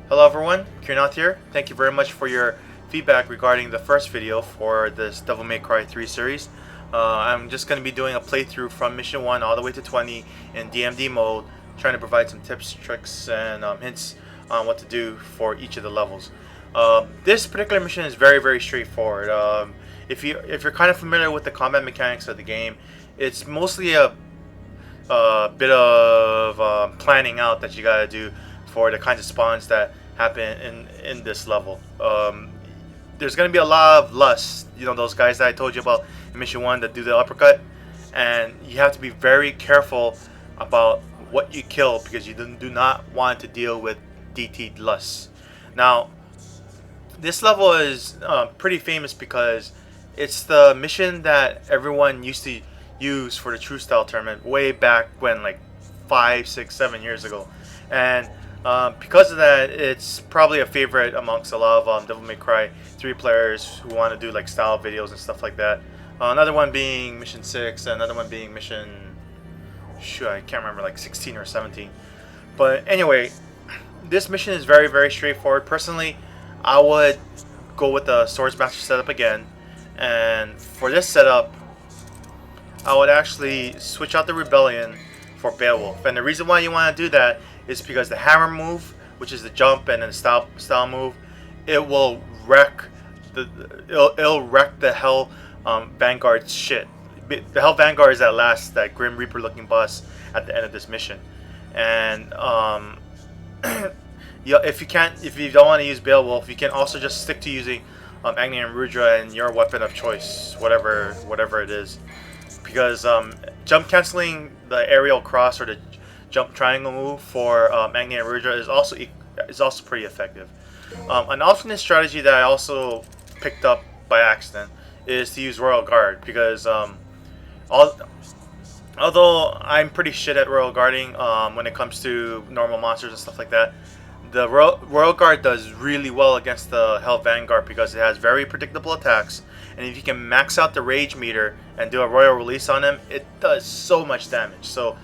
Hello everyone, Kiernath here. Thank you very much for your feedback regarding the first video for this Devil May Cry 3 series. I'm just going to be doing a playthrough from Mission 1 all the way to 20 in DMD mode, trying to provide some tips, tricks, and hints on what to do for each of the levels. This particular mission is very straightforward. If you're kind of familiar with the combat mechanics of the game, it's mostly a bit of planning out that you gotta do for the kinds of spawns that happen in this level. There's gonna be a lot of lust, those guys that I told you about in Mission 1 that do the uppercut, and you have to be very careful about what you kill because you do not want to deal with DT lusts. Now, this level is pretty famous because it's the mission that everyone used to use for the True Style tournament way back when, like 5, 6, 7 years ago, and because of that, it's probably a favorite amongst a lot of Devil May Cry 3 players who want to do like style videos and stuff like that. Another one being Mission 6, and another one being Mission, I can't remember, like 16 or 17. But anyway, this mission is very straightforward. Personally, I would go with the Swordsmaster setup again, and for this setup, I would actually switch out the Rebellion for Beowulf. And the reason why you want to do that is because the hammer move, which is the jump and then the style move, it will wreck it'll wreck the Hell Vanguard shit. The Hell Vanguard is that Grim Reaper looking boss at the end of this mission. And if you don't want to use Beowulf, you can also just stick to using Agni and Rudra and your weapon of choice, whatever it is. Because jump canceling the aerial cross or the jump triangle move for Agni and Rudra is also pretty effective. An alternate strategy that I also picked up by accident is to use Royal Guard, because although I'm pretty shit at Royal Guarding when it comes to normal monsters and stuff like that, the Royal Guard does really well against the Hell Vanguard because it has very predictable attacks, and if you can max out the rage meter and do a Royal Release on them, it does so much damage. So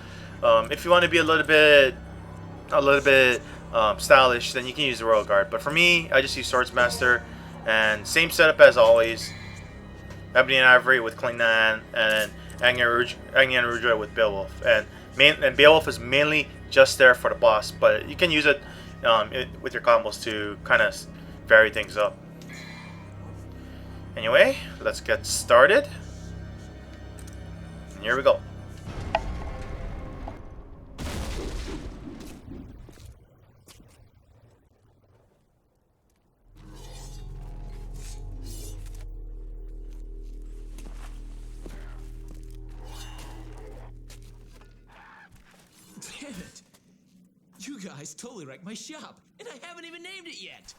if you want to be a little bit stylish, then you can use the Royal Guard. But for me, I just use Swordsmaster, and same setup as always: Ebony and Ivory with Klingnan, and Agni and Rudra with Beowulf. And Beowulf is mainly just there for the boss, but you can use it with your combos to kind of vary things up. Anyway, let's get started. And here we go. Damn it! You guys totally wrecked my shop, and I haven't even named it yet!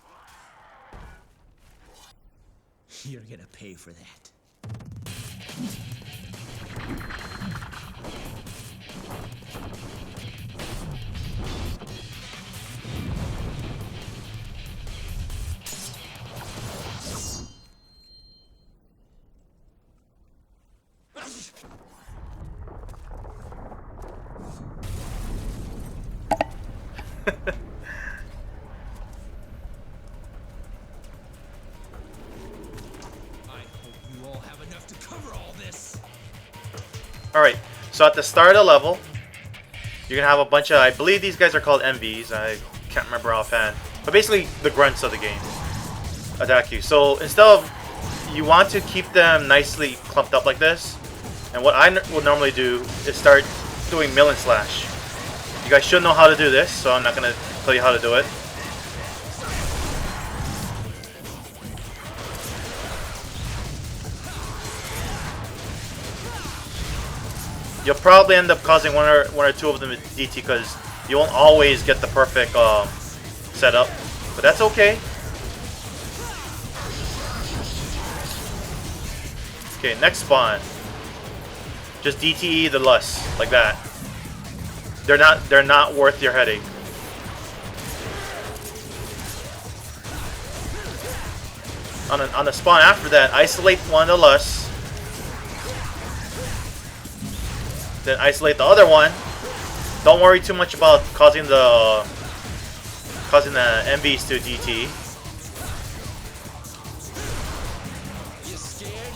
You're gonna pay for that. Alright, so at the start of the level, you're going to have a bunch of, I believe these guys are called MVs, I can't remember offhand, but basically the grunts of the game attack you. So instead of, you want to keep them nicely clumped up like this, and what I would normally do is start doing mill and slash. You guys should know how to do this, so I'm not going to tell you how to do it. You'll probably end up causing one or two of them to DT because you won't always get the perfect setup, but that's okay. Okay, next spawn. Just DTE the lust like that. They're not worth your headache. On the spawn after that, isolate one of the lusts. Then isolate the other one. Don't worry too much about causing the causing the MVs to DT.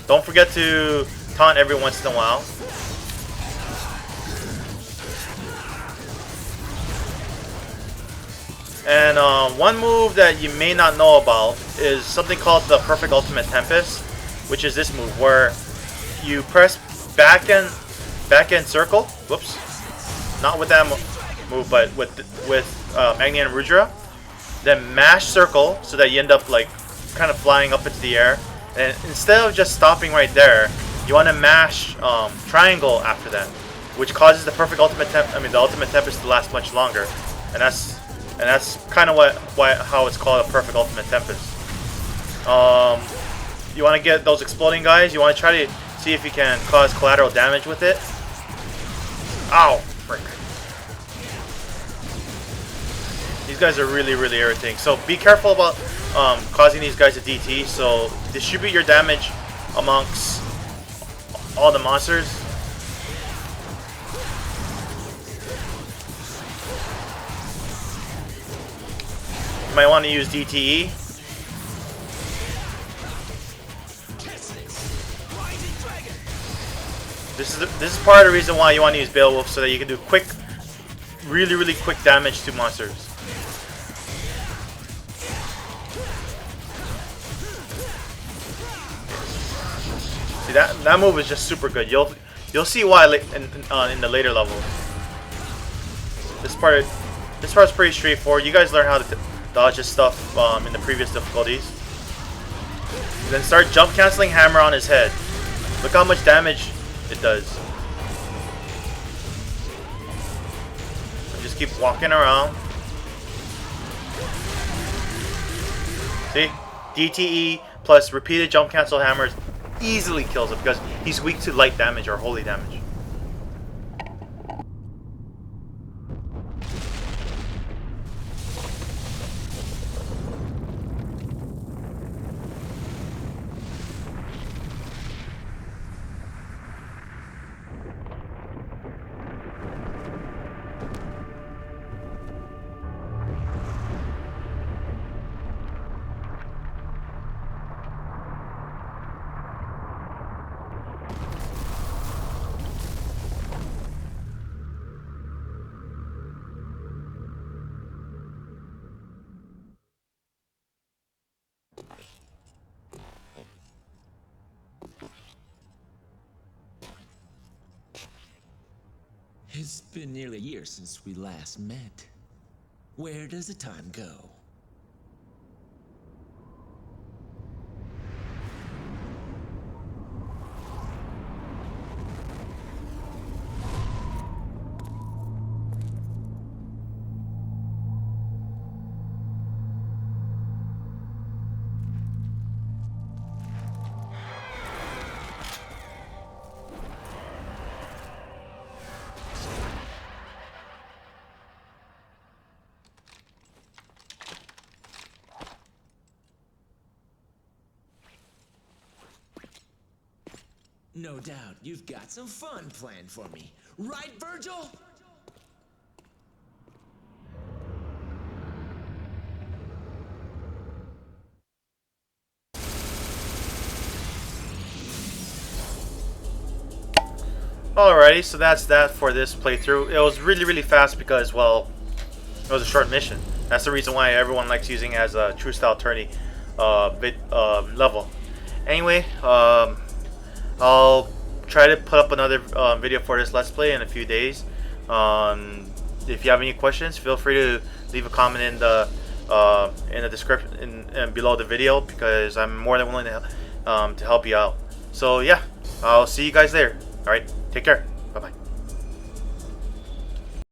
Don't forget to taunt every once in a while. And one move that you may not know about is something called the Perfect Ultimate Tempest, which is this move where you press back end circle. Whoops, not with that move, but with Agni and Rudra. Then mash circle so that you end up like kind of flying up into the air. And instead of just stopping right there, you want to mash triangle after that, which causes the Perfect Ultimate the Ultimate Tempest to last much longer. And that's kind of how it's called a Perfect Ultimate Tempest. You want to get those exploding guys. You want to try to see if you can cause collateral damage with it. Ow! Frick. These guys are really, really irritating. So be careful about causing these guys to DT. So distribute your damage amongst all the monsters. You might want to use DTE. This is part of the reason why you want to use Beowulf, so that you can do quick, really, really quick damage to monsters. See, that move is just super good. You'll see why in the later levels. This part's pretty straightforward. You guys learn how to dodge this stuff in the previous difficulties. Then start jump canceling hammer on his head. Look how much damage it does. And just keep walking around. See? DTE plus repeated jump cancel hammers easily kills him because he's weak to light damage or holy damage. It's been nearly a year since we last met. Where does the time go? No doubt you've got some fun planned for me. Right, Virgil? Alrighty, so that's that for this playthrough. It was really, really fast because, well, it was a short mission. That's the reason why everyone likes using it as a true style tourney level. Anyway, I'll try to put up another video for this Let's Play in a few days. If you have any questions, feel free to leave a comment in the description and below the video, because I'm more than willing to help you out. So yeah, I'll see you guys there. All right, take care. Bye bye.